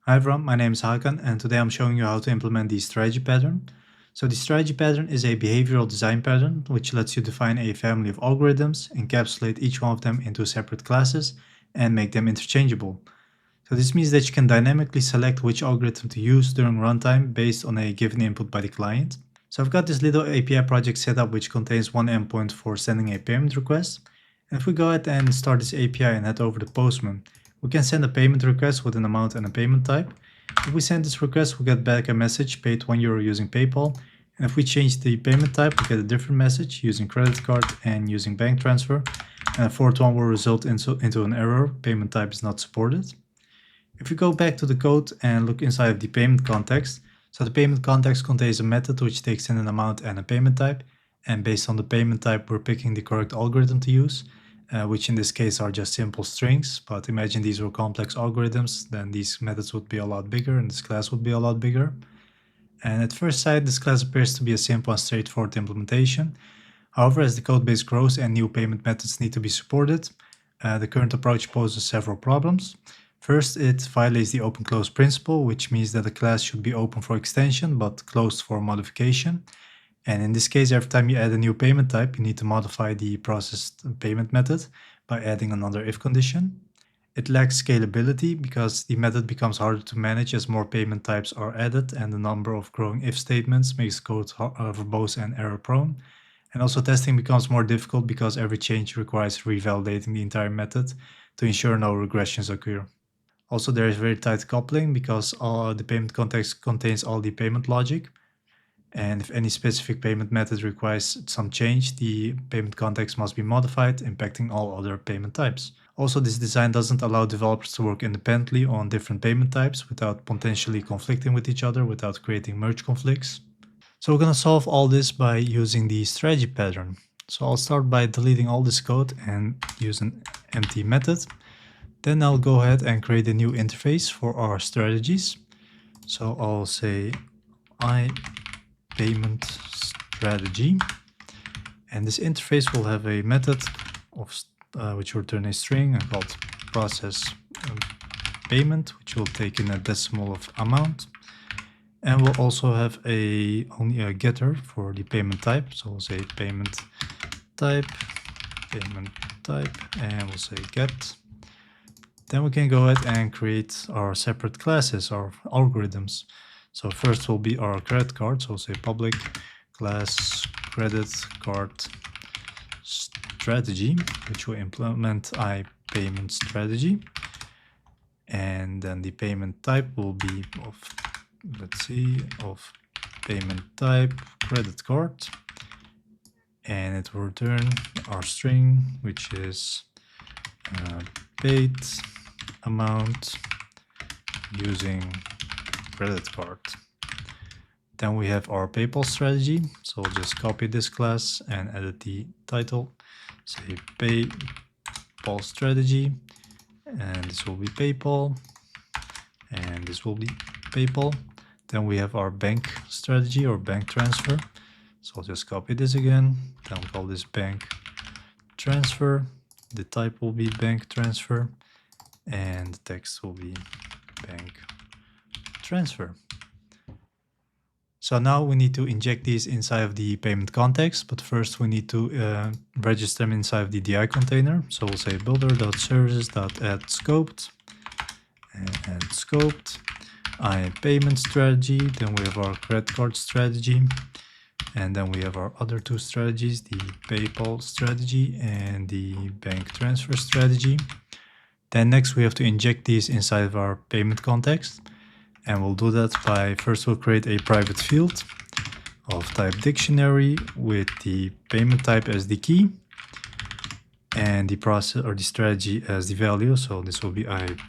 Hi everyone, my name is Hakan and today I'm showing you how to implement the strategy pattern. So the strategy pattern is a behavioral design pattern which lets you define a family of algorithms, encapsulate each one of them into separate classes, and make them interchangeable. So this means that you can dynamically select which algorithm to use during runtime based on a given input by the client. So I've got this little API project set up which contains one endpoint for sending a payment request. And if we go ahead and start this API and head over to Postman, we can send a payment request with an amount and a payment type. If we send this request, we get back a message paid €1 using PayPal. And if we change the payment type, we get a different message using credit card and using bank transfer. And a fourth one will result into an error, payment type is not supported. If we go back to the code and look inside of the payment context, so the payment context contains a method which takes in an amount and a payment type. And based on the payment type, we're picking the correct algorithm to use. Which in this case are just simple strings, but imagine these were complex algorithms, then these methods would be a lot bigger and this class would be a lot bigger. And at first sight, this class appears to be a simple and straightforward implementation. However, as the codebase grows and new payment methods need to be supported, the current approach poses several problems. First, it violates the open-close principle, which means that a class should be open for extension but closed for modification. And in this case, every time you add a new payment type, you need to modify the processed payment method by adding another if condition. It lacks scalability because the method becomes harder to manage as more payment types are added, and the number of growing if statements makes code verbose and error prone. And also testing becomes more difficult because every change requires revalidating the entire method to ensure no regressions occur. Also, there is very tight coupling because the payment context contains all the payment logic. And if any specific payment method requires some change, the payment context must be modified, impacting all other payment types. Also, this design doesn't allow developers to work independently on different payment types without potentially conflicting with each other, without creating merge conflicts. So we're going to solve all this by using the strategy pattern. So I'll start by deleting all this code and use an empty method. Then I'll go ahead and create a new interface for our strategies. So I'll say payment strategy, and this interface will have a method of which will return a string and called process payment, which will take in a decimal of amount, and we'll also have only a getter for the payment type. So we'll say payment type, and we'll say get. Then we can go ahead and create our separate classes, our algorithms. So first will be our credit card. So we'll say public class credit card strategy, which will implement payment strategy. And then the payment type will be of payment type credit card. And it will return our string, which is paid amount using credit card. Then we have our PayPal strategy. So we'll just copy this class and edit the title. Say PayPal strategy, and this will be PayPal, and this will be PayPal. Then we have our bank strategy or bank transfer. So I'll just copy this again. Then we'll call this bank transfer. The type will be bank transfer, and the text will be bank transfer. So now we need to inject these inside of the payment context, but first we need to register them inside of the DI container. So we'll say builder.services.add_scoped and add scoped payment strategy. Then we have our credit card strategy, and then we have our other two strategies, the PayPal strategy and the bank transfer strategy. Then next we have to inject these inside of our payment context. And we'll do that by first we'll create a private field of type dictionary with the payment type as the key and the process or the strategy as the value. So this will be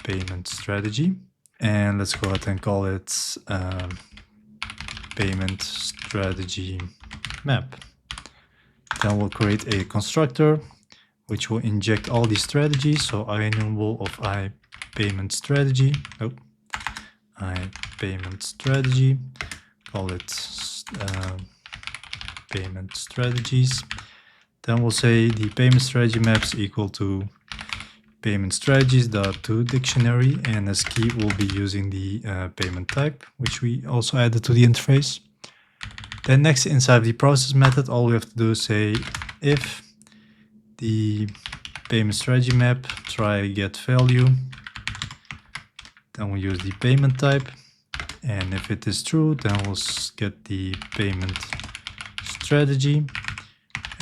payment strategy. And let's go ahead and call it payment strategy map. Then we'll create a constructor which will inject all these strategies. So enumerable of payment strategy. Payment strategy, call it payment strategies. Then we'll say the payment strategy maps equal to payment strategies.toDictionary, and as key we'll be using the payment type, which we also added to the interface. Then next, inside the process method, all we have to do is say if the payment strategy map try get value, then we use the payment type, and if it is true, then we'll get the payment strategy,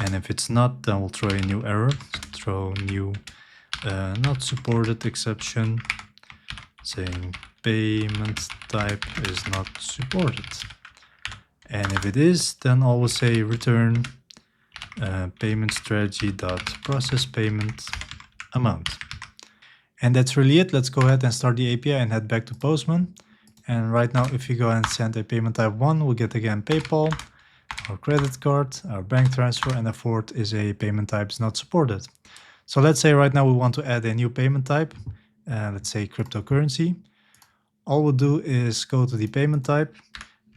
and if it's not, then we'll throw a new error, throw new not supported exception saying payment type is not supported. And if it is, then always say return payment strategy dot process payment amount. And that's really it. Let's go ahead and start the API and head back to Postman. And right now, if you go and send a payment type 1, we'll get again PayPal, our credit card, our bank transfer, and a fourth is a payment type is not supported. So let's say right now we want to add a new payment type, let's say cryptocurrency. All we'll do is go to the payment type,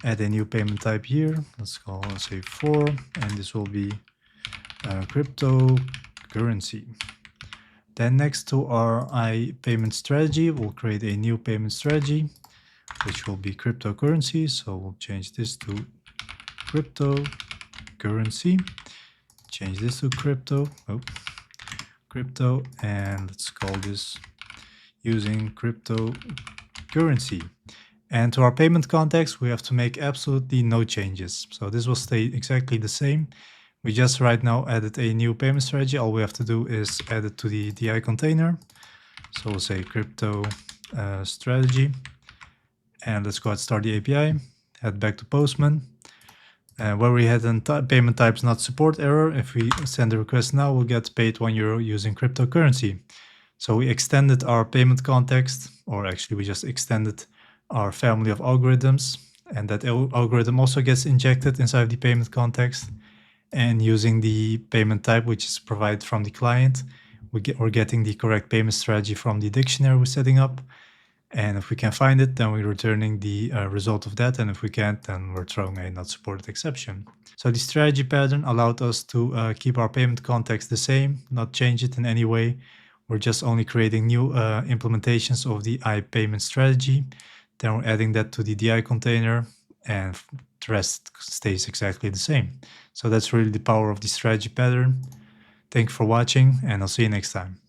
add a new payment type here. Let's say 4, and this will be cryptocurrency. Then next to our payment strategy, we'll create a new payment strategy, which will be cryptocurrency. So we'll change this to cryptocurrency, change this to crypto, and let's call this using cryptocurrency. And to our payment context, we have to make absolutely no changes. So this will stay exactly the same. We just right now added a new payment strategy. All we have to do is add it to the DI container. So we'll say crypto strategy. And let's go ahead and start the API, head back to Postman. Where we had a payment types not support error, if we send a request now, we'll get paid €1 using cryptocurrency. So we extended our payment context, or actually we just extended our family of algorithms, and that algorithm also gets injected inside the payment context. And using the payment type, which is provided from the client, we're getting the correct payment strategy from the dictionary we're setting up. And if we can find it, then we're returning the result of that. And if we can't, then we're throwing a not supported exception. So the strategy pattern allowed us to keep our payment context the same, not change it in any way. We're just only creating new implementations of the payment strategy. Then we're adding that to the DI container, and the rest stays exactly the same. So that's really the power of the strategy pattern. Thank you for watching, and I'll see you next time.